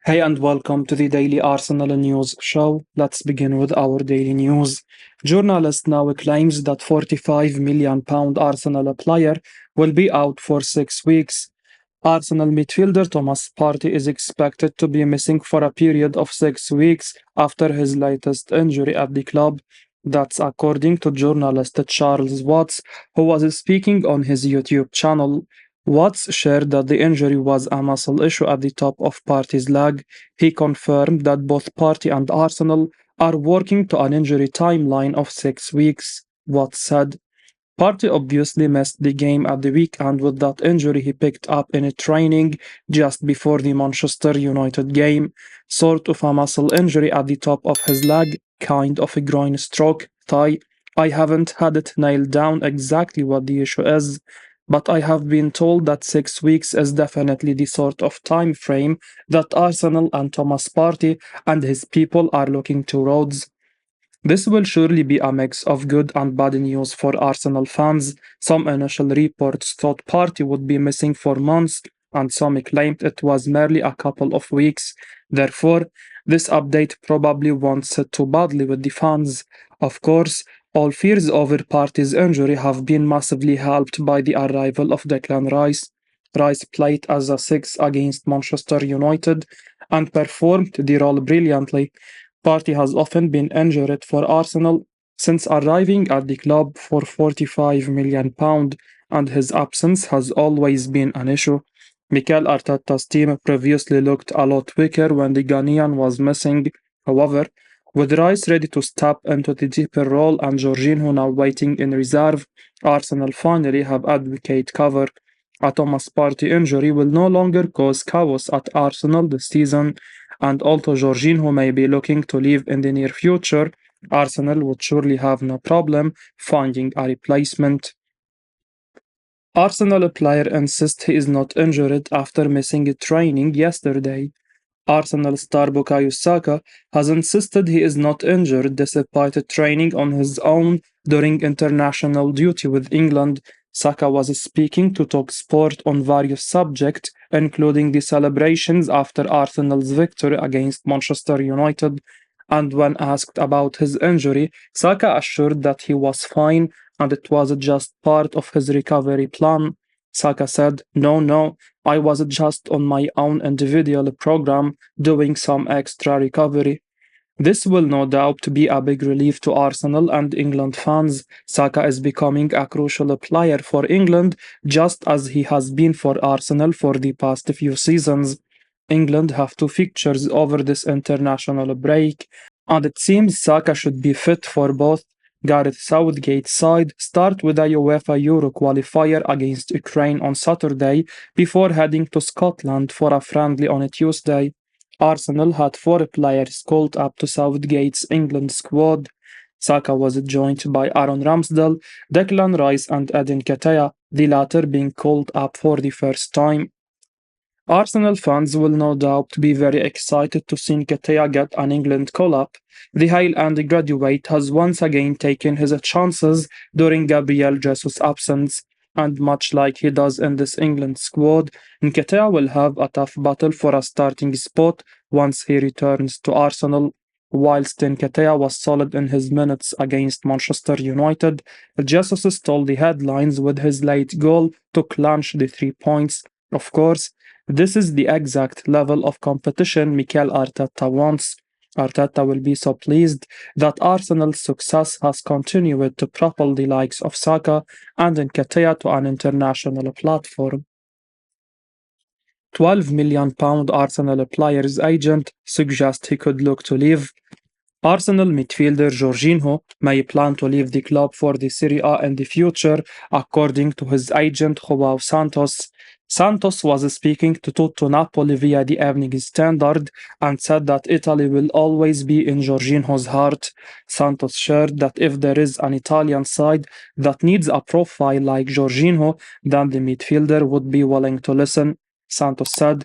Hey and welcome to the Daily Arsenal News Show. Let's begin with our daily news. Journalist now claims that £45 million Arsenal player will be out for 6 weeks. Arsenal midfielder Thomas Partey is expected to be missing for a period of 6 weeks after his latest injury at the club. That's according to journalist Charles Watts, who was speaking on his YouTube channel. Watts shared that the injury was a muscle issue at the top of Partey's leg. He confirmed that both Partey and Arsenal are working to an injury timeline of 6 weeks. Watts said, Partey obviously missed the game at the weekend with that injury he picked up in a training just before the Manchester United game. Sort of a muscle injury at the top of his leg, kind of a groin stroke, thigh. I haven't had it nailed down exactly what the issue is, but I have been told that 6 weeks is definitely the sort of time frame that Arsenal and Thomas Partey and his people are looking towards. This will surely be a mix of good and bad news for Arsenal fans. Some initial reports thought Partey would be missing for months, and some claimed it was merely a couple of weeks. Therefore, this update probably won't sit too badly with the fans. Of course, all fears over Partey's injury have been massively helped by the arrival of Declan Rice. Rice played as a six against Manchester United and performed the role brilliantly. Partey has often been injured for Arsenal since arriving at the club for £45 million, and his absence has always been an issue. Mikel Arteta's team previously looked a lot weaker when the Ghanaian was missing. However, with Rice ready to step into the deeper role and Jorginho now waiting in reserve, Arsenal finally have adequate cover. A Thomas Partey injury will no longer cause chaos at Arsenal this season, and although Jorginho may be looking to leave in the near future, Arsenal would surely have no problem finding a replacement. Arsenal player insists he is not injured after missing training yesterday. Arsenal star Bukayo Saka has insisted he is not injured despite training on his own during international duty with England. Saka was speaking to talkSPORT on various subjects, including the celebrations after Arsenal's victory against Manchester United. And when asked about his injury, Saka assured that he was fine and it was just part of his recovery plan. Saka said, No, I was just on my own individual program doing some extra recovery. This will no doubt be a big relief to Arsenal and England fans. Saka is becoming a crucial player for England, just as he has been for Arsenal for the past few seasons. England have two fixtures over this international break, and it seems Saka should be fit for both. Gareth Southgate's side start with a UEFA Euro qualifier against Ukraine on Saturday before heading to Scotland for a friendly on Tuesday. Arsenal had four players called up to Southgate's England squad. Saka was joined by Aaron Ramsdale, Declan Rice and Edin Ketia, the latter being called up for the first time. Arsenal fans will no doubt be very excited to see Nketiah get an England call-up. The Highland graduate has once again taken his chances during Gabriel Jesus' absence, and much like he does in this England squad, Nketiah will have a tough battle for a starting spot once he returns to Arsenal. Whilst Nketiah was solid in his minutes against Manchester United, Jesus stole the headlines with his late goal to clinch the 3 points. Of course, this is the exact level of competition Mikel Arteta wants. Arteta will be so pleased that Arsenal's success has continued to propel the likes of Saka and Nketiah to an international platform. £12 million Arsenal player's agent suggests he could look to leave. Arsenal midfielder Jorginho may plan to leave the club for the Serie A in the future, according to his agent Joao Santos. Santos was speaking to Tutto Napoli via the Evening Standard and said that Italy will always be in Jorginho's heart. Santos shared that if there is an Italian side that needs a profile like Jorginho, then the midfielder would be willing to listen. Santos said,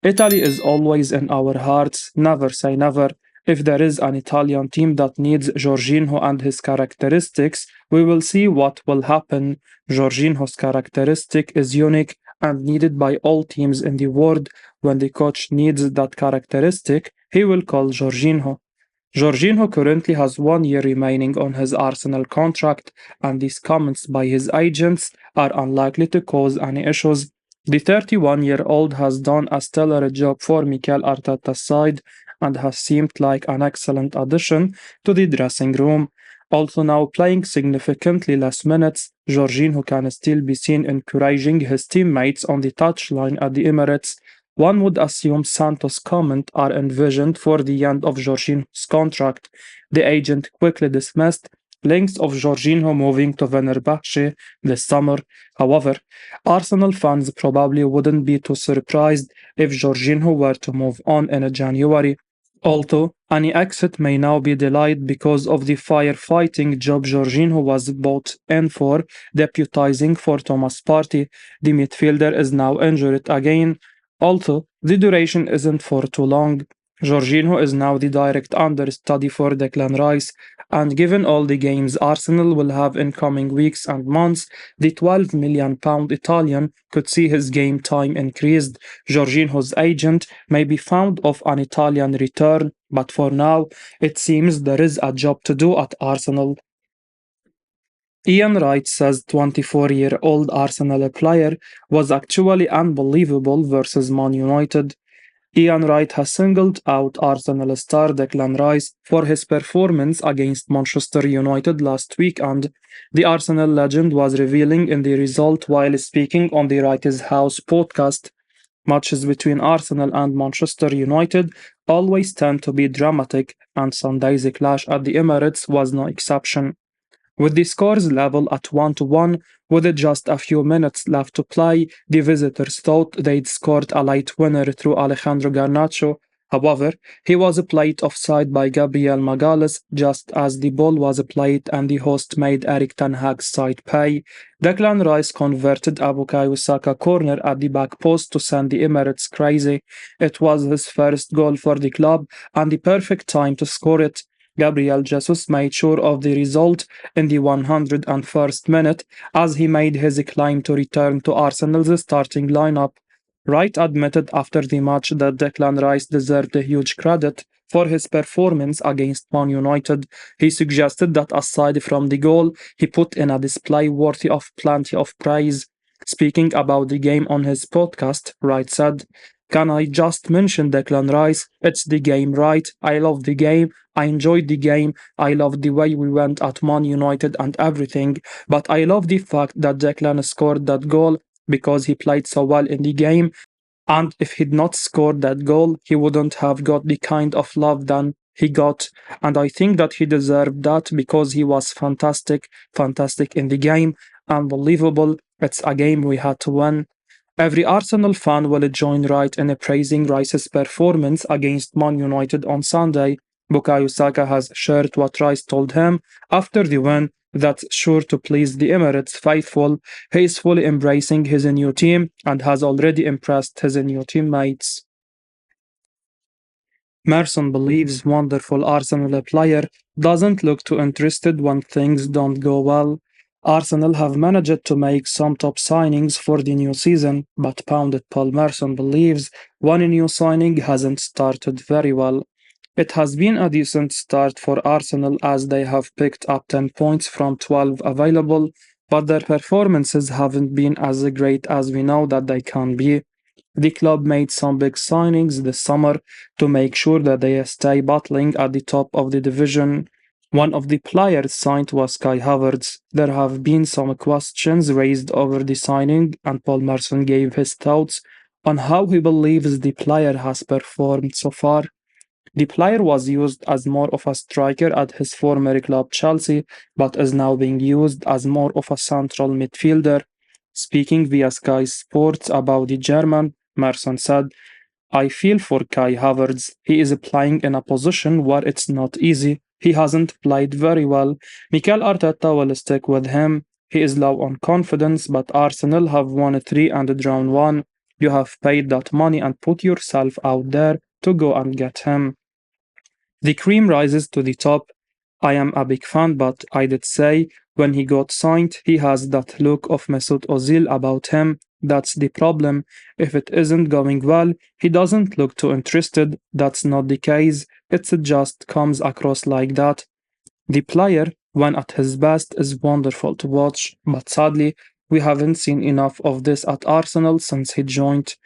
Italy is always in our hearts, never say never. If there is an Italian team that needs Jorginho and his characteristics, we will see what will happen. Jorginho's characteristic is unique and needed by all teams in the world. When the coach needs that characteristic, he will call Jorginho. Jorginho currently has 1 year remaining on his Arsenal contract, and these comments by his agents are unlikely to cause any issues. The 31-year-old has done a stellar job for Mikel Arteta's side and has seemed like an excellent addition to the dressing room. Also now playing significantly less minutes, Jorginho can still be seen encouraging his teammates on the touchline at the Emirates. One would assume Santos' comments are envisioned for the end of Jorginho's contract. The agent quickly dismissed links of Jorginho moving to Fenerbahce this summer. However, Arsenal fans probably wouldn't be too surprised if Jorginho were to move on in January. Although any exit may now be delayed because of the firefighting job Jorginho was brought in for, deputizing for Thomas Partey, the midfielder is now injured again. Although the duration isn't for too long, Jorginho is now the direct understudy for Declan Rice, and given all the games Arsenal will have in coming weeks and months, the £12 million Italian could see his game time increased. Jorginho's agent may be found of an Italian return, but for now, it seems there is a job to do at Arsenal. Ian Wright says 24-year-old Arsenal player was actually unbelievable versus Man United. Ian Wright has singled out Arsenal star Declan Rice for his performance against Manchester United last week, and the Arsenal legend was revealing in the result while speaking on the Wright's House podcast. Matches between Arsenal and Manchester United always tend to be dramatic, and Sunday's clash at the Emirates was no exception. With the scores level at 1-1, with just a few minutes left to play, the visitors thought they'd scored a late winner through Alejandro Garnacho. However, he was played offside by Gabriel Magalhaes just as the ball was played and the host made Erik ten Hag's side pay. Declan Rice converted a Bukayo Saka corner at the back post to send the Emirates crazy. It was his first goal for the club and the perfect time to score it. Gabriel Jesus made sure of the result in the 101st minute as he made his claim to return to Arsenal's starting lineup. Wright admitted after the match that Declan Rice deserved a huge credit for his performance against Man United. He suggested that aside from the goal, he put in a display worthy of plenty of praise. Speaking about the game on his podcast, Wright said, "Can I just mention Declan Rice? It's the game, right? I love the game. I enjoyed the game. I loved the way we went at Man United and everything. But I love the fact that Declan scored that goal because he played so well in the game. And if he'd not scored that goal, he wouldn't have got the kind of love that he got. And I think that he deserved that because he was fantastic, fantastic in the game. Unbelievable. It's a game we had to win." Every Arsenal fan will join Wright in praising Rice's performance against Man United on Sunday. Bukayo Saka has shared what Rice told him after the win. That's sure to please the Emirates faithful. He is fully embracing his new team and has already impressed his new teammates. Marson believes wonderful Arsenal player doesn't look too interested when things don't go well. Arsenal have managed to make some top signings for the new season, but Pundit Paul Marson believes one new signing hasn't started very well. It has been a decent start for Arsenal as they have picked up 10 points from 12 available, but their performances haven't been as great as we know that they can be. The club made some big signings this summer to make sure that they stay battling at the top of the division. One of the players signed was Kai Havertz. There have been some questions raised over the signing, and Paul Marson gave his thoughts on how he believes the player has performed so far. The player was used as more of a striker at his former club Chelsea, but is now being used as more of a central midfielder. Speaking via Sky Sports about the German, Marson said, "I feel for Kai Havertz. He is playing in a position where it's not easy. He hasn't played very well. Mikel Arteta will stick with him. He is low on confidence, but Arsenal have won 3 and drawn 1. You have paid that money and put yourself out there to go and get him. The cream rises to the top. I am a big fan, but I did say when he got signed, he has that look of Mesut Ozil about him. That's the problem. If it isn't going well, he doesn't look too interested. That's not the case. It just comes across like that. The player, when at his best, is wonderful to watch, but sadly, we haven't seen enough of this at Arsenal since he joined.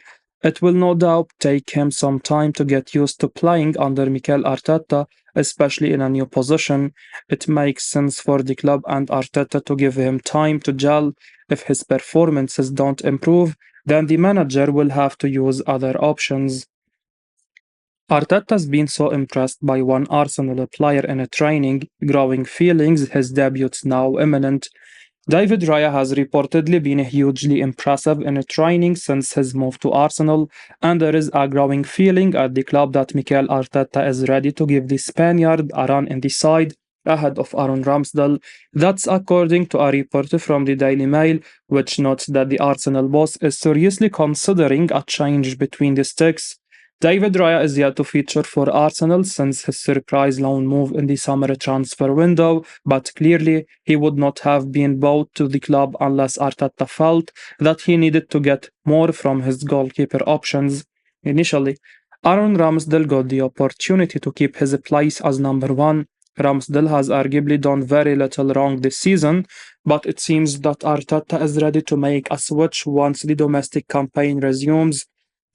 It will no doubt take him some time to get used to playing under Mikel Arteta, especially in a new position. It makes sense for the club and Arteta to give him time to gel. If his performances don't improve, then the manager will have to use other options. Arteta's been so impressed by one Arsenal player in a training, growing feelings his debut's now imminent. David Raya has reportedly been hugely impressive in training since his move to Arsenal, and there is a growing feeling at the club that Mikel Arteta is ready to give the Spaniard a run in the side ahead of Aaron Ramsdale. That's according to a report from the Daily Mail, which notes that the Arsenal boss is seriously considering a change between the sticks. David Raya is yet to feature for Arsenal since his surprise loan move in the summer transfer window, but clearly he would not have been bought to the club unless Arteta felt that he needed to get more from his goalkeeper options. Initially, Aaron Ramsdale got the opportunity to keep his place as number one. Ramsdale has arguably done very little wrong this season, but it seems that Arteta is ready to make a switch once the domestic campaign resumes.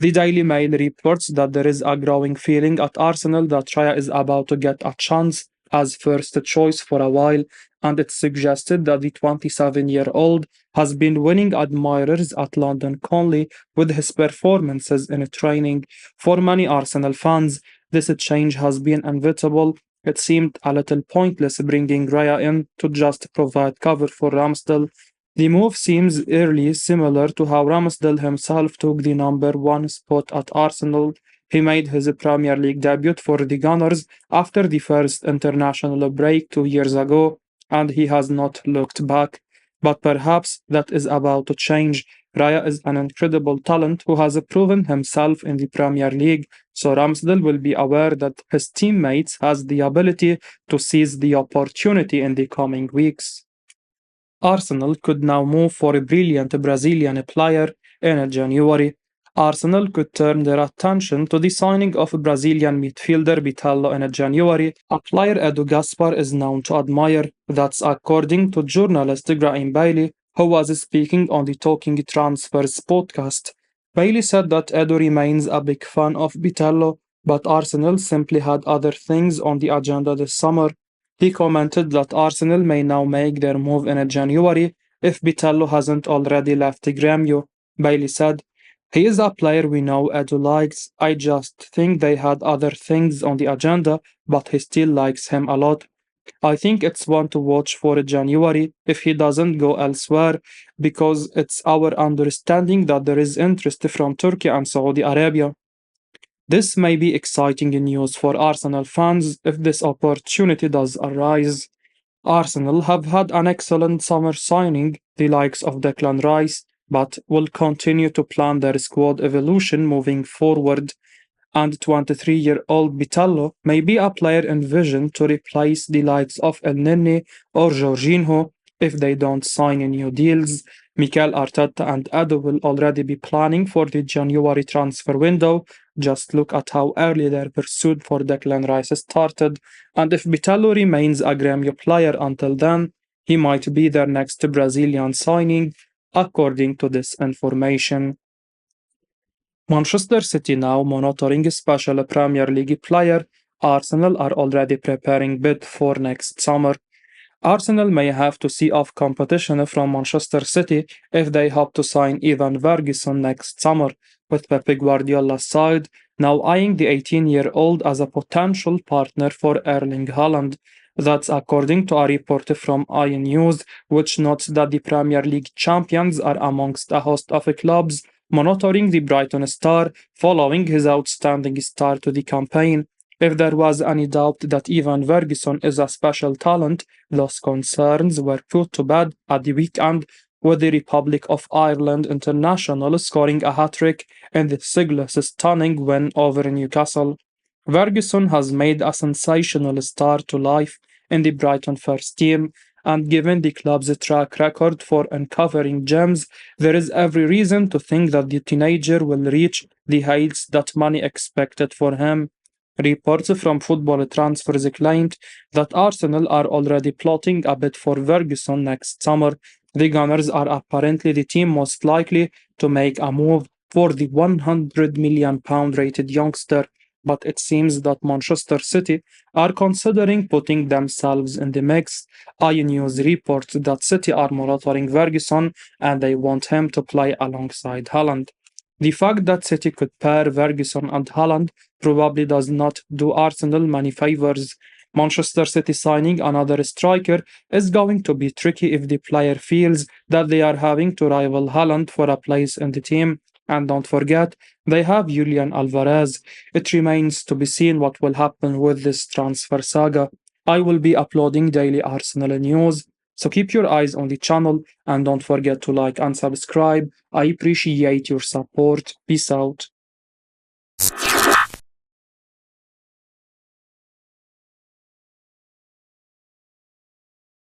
The Daily Mail reports that there is a growing feeling at Arsenal that Raya is about to get a chance as first choice for a while, and it's suggested that the 27-year-old has been winning admirers at London Conley with his performances in training. For many Arsenal fans, this change has been inevitable. It seemed a little pointless bringing Raya in to just provide cover for Ramsdale. The move seems eerily similar to how Ramsdale himself took the number one spot at Arsenal. He made his Premier League debut for the Gunners after the first international break 2 years ago, and he has not looked back. But perhaps that is about to change. Raya is an incredible talent who has proven himself in the Premier League, so Ramsdale will be aware that his teammates has the ability to seize the opportunity in the coming weeks. Arsenal could now move for a brilliant Brazilian player in January. Arsenal could turn their attention to the signing of Brazilian midfielder Vitello in January, a player Edu Gaspar is known to admire. That's according to journalist Graham Bailey, who was speaking on the Talking Transfers podcast. Bailey said that Edu remains a big fan of Vitello, but Arsenal simply had other things on the agenda this summer. He commented that Arsenal may now make their move in January if Vitello hasn't already left Grêmio. Bailey said, "He is a player we know Edu likes. I just think they had other things on the agenda, but he still likes him a lot. I think it's one to watch for January if he doesn't go elsewhere, because it's our understanding that there is interest from Turkey and Saudi Arabia." This may be exciting news for Arsenal fans if this opportunity does arise. Arsenal have had an excellent summer signing the likes of Declan Rice, but will continue to plan their squad evolution moving forward, and 23-year-old Vitello may be a player envisioned to replace the likes of El Nene or Jorginho if they don't sign new deals. Mikel Arteta and Edu will already be planning for the January transfer window. Just look at how early their pursuit for Declan Rice started, and if Vitello remains a Grêmio player until then, he might be their next Brazilian signing, according to this information. Manchester City now monitoring a special Premier League player. Arsenal are already preparing bid for next summer. Arsenal may have to see off competition from Manchester City if they hope to sign Ivan Ferguson next summer, with Pep Guardiola's side now eyeing the 18-year-old as a potential partner for Erling Haaland. That's according to a report from Ion News, which notes that the Premier League champions are amongst a host of clubs monitoring the Brighton star following his outstanding start to the campaign. If there was any doubt that Ivan Ferguson is a special talent, those concerns were put to bed at the weekend with the Republic of Ireland international scoring a hat-trick in the Siglas' stunning win over Newcastle. Ferguson has made a sensational start to life in the Brighton first team, and given the club's track record for uncovering gems, there is every reason to think that the teenager will reach the heights that many expected for him. Reports from Football Transfers claimed that Arsenal are already plotting a bid for Ferguson next summer. The Gunners are apparently the team most likely to make a move for the £100 million rated youngster, but it seems that Manchester City are considering putting themselves in the mix. iNews reports that City are monitoring Ferguson and they want him to play alongside Haaland. The fact that City could pair Ferguson and Haaland probably does not do Arsenal many favours. Manchester City signing another striker is going to be tricky if the player feels that they are having to rival Haaland for a place in the team. And don't forget, they have Julian Alvarez. It remains to be seen what will happen with this transfer saga. I will be uploading daily Arsenal news, so keep your eyes on the channel and don't forget to like and subscribe. I appreciate your support. Peace out.